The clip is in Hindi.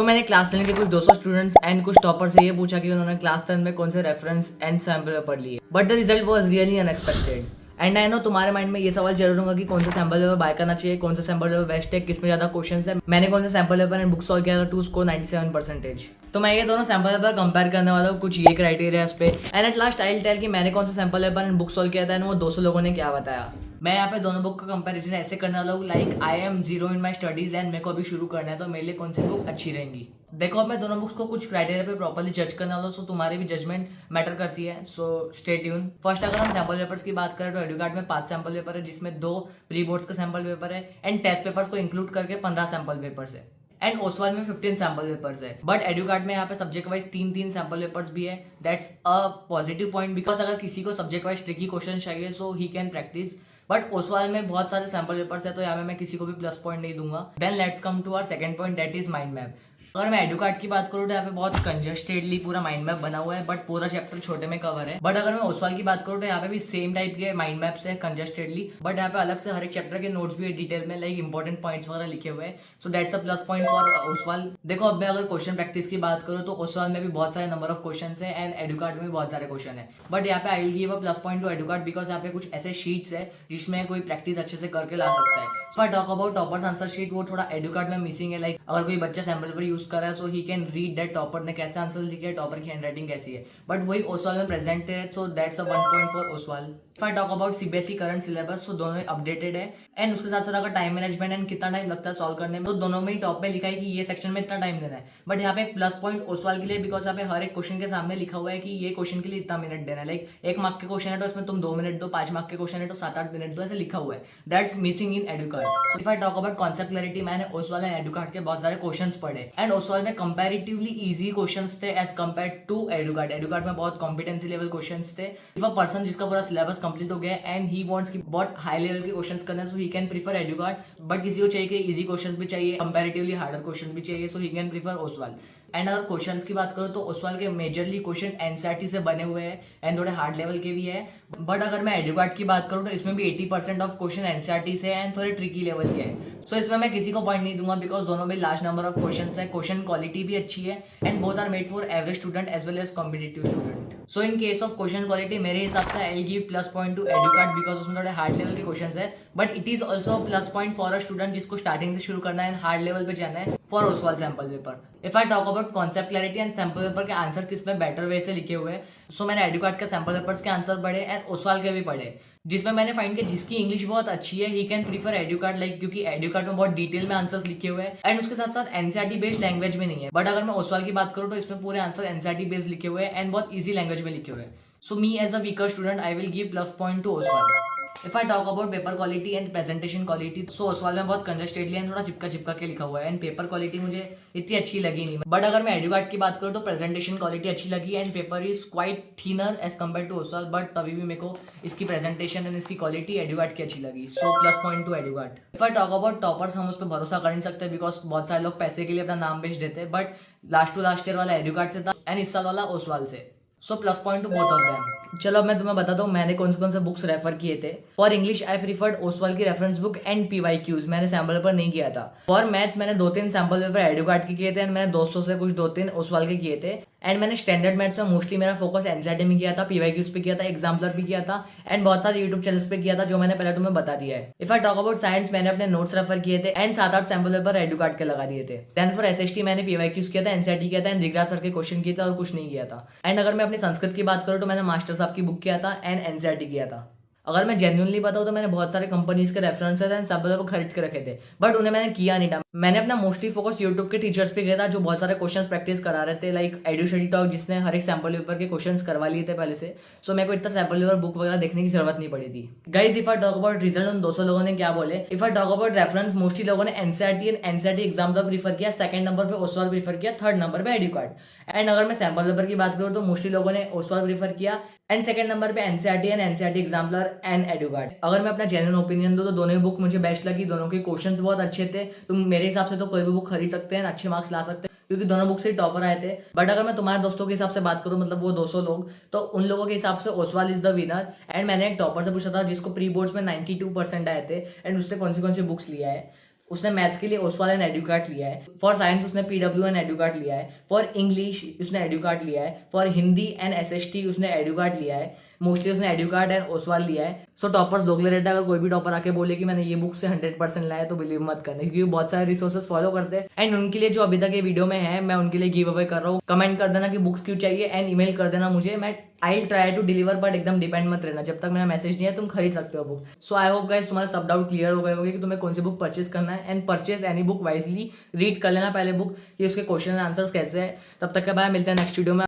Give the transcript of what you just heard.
मैंने क्लास 10 के कुछ 200 स्टूडेंट्स एंड कुछ टॉपर से ये पूछा कि उन्होंने क्लास 10 में कौन से रेफरेंस एंड सैम्पल पेपर लिए, but the result was really unexpected. And I know तुम्हारे माइंड में ये सवाल जरूर होगा कि कौन सा सैम्पल पेपर बाय करना चाहिए, कौन सा सैम्पल पेपर बेस्ट है, किसमें ज्यादा क्वेश्चन है, मैंने कौन सा sample paper and book solve किया था टू स्कोर 97%। तो मैं ये दोनों सैम्पल पेपर कंपेयर करने वाला हूँ, कुछ ये क्राइटेरिया पे, and at last I will tell कि मैंने कौन सा sample paper and book solve किया था एंड वो 200 लोगों ने क्या बताया। मैं यहाँ पे दोनों बुक का कंपैरिजन ऐसे करने वाला हूँ like I am zero in my studies and मेरे को अभी शुरू करना है, तो मेरे लिए कौन सी बुक अच्छी रहेंगी। देखो अब मैं दोनों बुक्स को कुछ क्राइटेरिया पे प्रॉपर्ली जज करने वाला हूँ, सो तुम्हारी भी जजमेंट मैटर करती है, सो स्टे ट्यून। फर्स्ट अगर हम सैम्पल पेपर्स की बात करें तो एडुकार्ड में 5 सैम्पल पेपर है, जिसमें 2 प्री बोर्ड्स का सैम्पल पेपर है एंड टेस्ट पेपर्स को इंक्लूड करके 15 सैम्पल पेपर्स है एंड ओसवाल में 15 सैम्पल पेपर्स है। बट एडुकार्ड में यहाँ पे सब्जेक्ट वाइज 3 सैम्पल पेपर्स भी है। That's a positive point, because अगर किसी को सब्जेक्ट वाइज ट्रिकी क्वेश्चन चाहिए so he can practice. But Oswal में बहुत सारे सैम्पल पेपर्स है, तो यहाँ पे मैं किसी को भी प्लस पॉइंट नहीं दूंगा। Then let's come to our second point, that is mind map. अगर मैं एडुकार्ड की बात करूँ तो यहाँ पे बहुत कंजेस्टेडली पूरा माइंड मैप बना हुआ है, बट पूरा चैप्टर छोटे में कवर है। बट अगर मैं ओसवाल की बात करूँ तो यहाँ पे भी सेम टाइप के माइंड मैप्स है कंजेस्टेडली, बट यहाँ पे अलग से हर एक चैप्टर के नोट्स भी है डिटेल में, लाइक इंपॉर्टेंट पॉइंट्स वगैरह लिखे हुए हैं। So that's a plus point for Oswal. देखो अब मैं अगर क्वेश्चन प्रैक्टिस की बात करूँ तो ओसवाल में भी बहुत सारे नंबर ऑफ क्वेश्चन है एंड एडुकार्ड में भी बहुत सारे क्वेश्चन है, बट यहाँ पे I will give a plus point to Educart because यहाँ पे कुछ ऐसे शीट्स है जिसमें कोई प्रैक्टिस अच्छे से करके ला सकता है। So I talk about toppers answer sheet, वो थोड़ा एडुकार्ड में मिसिंग है। लाइक अगर कोई बच्चा सैम्पल पेपर यूज कर रहा है so he can read that topper ने कैसे आंसर लिखे है, टॉपर की हैंडराइटिंग कैसी है, बट वही ओसवाल में प्रेजेंट है, so that's a 1 point for Oswal. If I talk about CBSE current syllabus, तो दोनों अपडेटेड है एंड उसके साथ साथ अगर टाइम मैनेजमेंट एंड कितना टाइम लगता है सॉल्व करने में, तो दोनों में ही टॉप में लिखा है कि ये सेक्शन में इतना टाइम देना है। बट यहाँ पे एक प्लस पॉइंट ओसवाल के लिए, बिकॉज यहाँ पे हर एक क्वेश्चन के सामने लिखा हुआ है कि ये क्वेश्चन के लिए इतना मिनट देना है। लाइक 1 मार्क के क्वेश्चन है तो इसमें तुम 2 मिनट दो, 5 मार्क के क्वेश्चन है तो 7-8 मिनट दो, ऐसे लिखा हुआ है। That's missing in Educart. So if I talk about concept clarity, मैंने ओसवाल एंड एडुकार्ड के बहुत सारे क्वेश्चन पढ़े एंड ओसवाल में कंपैरेटिवली इजी क्वेश्चन थे एज कम्पेयर टू एडुकार्ड। एडुकार्ड में बहुत कॉम्पिटेंसी लेवल क्वेश्चन थे। इफ अ पर्सन जिसका पूरा सिलेबस कंप्लीट हो गया एंड ही वांट्स की बहुत हाई लेवल के क्वेश्चंस करने, सो ही कैन प्रीफर एडुकार्ड। बट किसी को चाहिए कि इजी क्वेश्चंस भी चाहिए, कंपैरेटिवली हार्डर क्वेश्चन भी चाहिए, so he can prefer Oswal. And अगर क्वेश्चंस की बात करो तो ओसवाल के मेजरली क्वेश्चन एनसीईआरटी से बने हुए हैं एंड थोड़े हार्ड लेवल के भी है। बट अगर मैं एडुकार्ड की बात करूँ तो इसमें भी 80% ऑफ क्वेश्चन एनसीईआरटी से एंड थोड़े ट्रिकी लेवल के हैं। सो इसमें मैं किसी को पॉइंट नहीं दूंगा बिकॉज दोनों में लार्ज नंबर ऑफ क्वेश्चन है, क्वेश्चन क्वालिटी भी अच्छी है and both are made for average student as well as competitive student. So in case of question quality मेरे हिसाब से I will give plus point to Educart because उसमें थोड़े हार्ड लेवल के क्वेश्चन है, but it is also plus point for a student जिसको स्टार्टिंग से शुरू करना है एंड हार्ड लेवल पे जाना है for Oswal sample paper. If I talk about concept clarity and sample paper के आंसर किस में बेटर वे से लिखे हुए हैं, सो मैंने एडुकार्ड के सैम्पल पेपर्स के आंसर पढ़े एंड ओसवाल के भी पढ़े, जिसमें मैंने फाइंड किया जिसकी इंग्लिश बहुत अच्छी है ही कैन प्रीफर एडुकार्ड, लाइक क्योंकि एडुकार्ड में बहुत डिटेल में आंसर्स लिखे हुए हैं एंड उसके साथ साथ एनसीईआरटी बेस्ड लैंग्वेज में नहीं है। बट अगर मैं ओसवाल की बात करूँ तो इसमें पूरे आंसर एनसीईआरटी बेस्ड लिखे हुए हैं एंड बहुत ईजी लैंग्वेज में लिखे हुए हैं। So me as a weaker student I will give plus point to Oswal. If I talk about paper quality and presentation quality, so Oswal में बहुत कंजेस्टेडली एंड थोड़ा चिपका चिपका के लिखा हुआ है एंड पेपर क्वालिटी मुझे इतनी अच्छी लगी नहीं। बट अगर मैं एडुकार्ड की बात करूँ तो प्रेजेंटेशन क्वालिटी अच्छी लगी and paper is quite thinner as compare to Oswal, but तभी भी मेरे को इसकी प्रेजेंटेशन एंड इसकी क्वालिटी एडुकार्ड की अच्छी लगी, so plus point to Educart. If I talk about toppers, हम उस पर भरोसा कर नहीं सकते बिकॉज बहुत सारे लोग पैसे के लिए अपना नाम बेच देते हैं, but last to last year वाला एडुकार्ड से था एंड इस साल वाला ओसवाल से, सो plus point to both of them. चलो अब मैं तुम्हें बताता हूँ मैंने कौन से बुक्स रेफर किए थे। For English I preferred Oswal की रेफरेंस बुक एंड पीवाईक्यूज, मैंने सैम्पल पेपर नहीं किया था। फॉर मैथ्स मैंने 2-3 सैम्पल पेपर एडुकार्ड के किए थे एंड मैंने दोस्तों से कुछ 2-3 ओसवाल के किए थे एंड मैंने स्टैंडर्ड मैथ्स में मोस्टली मेरा फोकस एनसीईआरटी में किया था, पीवाईक्यूज पे किया था, एग्जाम्पलर भी किया था एंड बहुत सारे यूट्यूब चैनल्स पे किया था जो मैंने पहले तुम्हें बता दिया है। If I talk about science, मैंने अपने नोट्स रेफर किए थे एंड 7-8 सैम्पल पेपर एडुकार्ड के लगा दिए थे। देन फॉर एसएसटी मैंने पीवाईक्यूज किया था, एनसीईआरटी किया था एंड दिगराज सर के क्वेश्चन किए थे और कुछ नहीं किया था। एंड अगर मैं अपनी संस्कृत की बात करूँ तो मैंने मास्टर साहब की बुक किया था एंड एनसीईआरटी किया था। अगर मैं जेन्युइनली बताऊँ तो मैंने बहुत सारे कंपनीज के रेफरेंसेस एंड सैम्पल पेपर खरीद के रखे थे, बट उन्हें मैंने किया नहीं था। मैंने अपना मोस्टली फोकस यूट्यूब के टीचर्स पे किया था जो बहुत सारे क्वेश्चंस प्रैक्टिस करा रहे थे, लाइक एडुस्टडी टॉक जिसने हर एक सैम्पल पेपर के क्वेश्चंस करवा लिए थे पहले से, सो मेरे को इतना सैम्पल पेपर बुक वगैरह देखने की जरूरत नहीं पड़ी थी। Guys if I talk about result, उन 200 लोगों ने क्या बोले। If I talk about reference, mostly लोगों ने एनसीईआरटी एंड एनसीईआरटी एग्जाम का प्रीफर किया, सेकंड नंबर पे ओसवाल प्रीफर किया, थर्ड नंबर पे एडुकार्ड। एंड अगर मैं सैम्पल पेपर की बात करूँ तो मोस्टली लोगों ने ओसवाल प्रीफर किया एंड सेकंड नंबर पे NCERT and NCERT exemplar and Educart. अगर मैं अपना जेन्युइन ओपिनियन दूं तो दोनों ही बुक मुझे बेस्ट लगी, दोनों के क्वेश्चंस बहुत अच्छे थे। तुम मेरे हिसाब से तो कोई भी बुक खरीद सकते हैं, अच्छे मार्क्स ला सकते हैं क्योंकि दोनों बुक से टॉपर आए थे। बट अगर मैं तुम्हारे दोस्तों के हिसाब से बात करूँ, मतलब वो 200 लोग, तो उन लोगों के हिसाब से Oswal is the winner. And मैंने एक टॉपर से पूछा था जिसको प्री बोर्ड्स में 92% आए थे एंड उससे कौन सी बुक्स लिया है। उसने मैथ्स के लिए ओसवाल एंड एडुकार्ट लिया है, फॉर साइंस उसने पीडब्ल्यू एंड एडुकार्ट लिया है, फॉर इंग्लिश उसने एडुकार्ट लिया है, फॉर हिंदी एंड एसएसटी उसने एडुकार्ट लिया है, मोस्टली उसने एडुकार्ट एंड ओसवाल लिया है। सो टॉपर्स दोगले रहता है, अगर कोई भी टॉपर आके बोले कि मैंने ये बुक से 100% लाया तो बिलीव मत करना, क्योंकि बहुत सारे रिसोर्सेज फॉलो करते हैं। एंड उनके लिए जो अभी तक ये वीडियो में है, मैं उनके लिए गिव अवे कर रहा हूँ। कमेंट कर देना कि बुक्स क्यों चाहिए एंड ईमेल कर देना मुझे, मैं I try to deliver, but एकदम डिपेंड मत रहना, जब तक मेरा मैसेज नहीं है तुम खरीद सकते हो book. So I hope guys तुम्हारे सब डाउट क्लियर हो गए होंगे कि तुम्हें कौन सी बुक परचेज करना है, and purchase any book wisely, read कर लेना पहले बुक कि उसके क्वेश्चन एंड आंसर्स कैसे है। तब तक के बाय, मिलते हैं नेक्स्ट वीडियो में।